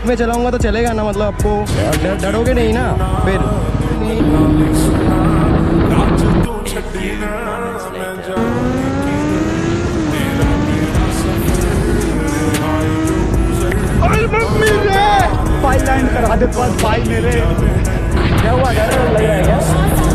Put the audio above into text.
में चलाऊंगा तो चलेगा ना, मतलब आपको डरोगे नहीं ना फिर। मम्मी रे भाई लैंड करा दे बस भाई मेरे। क्या हुआ, डर लग रहा है क्या?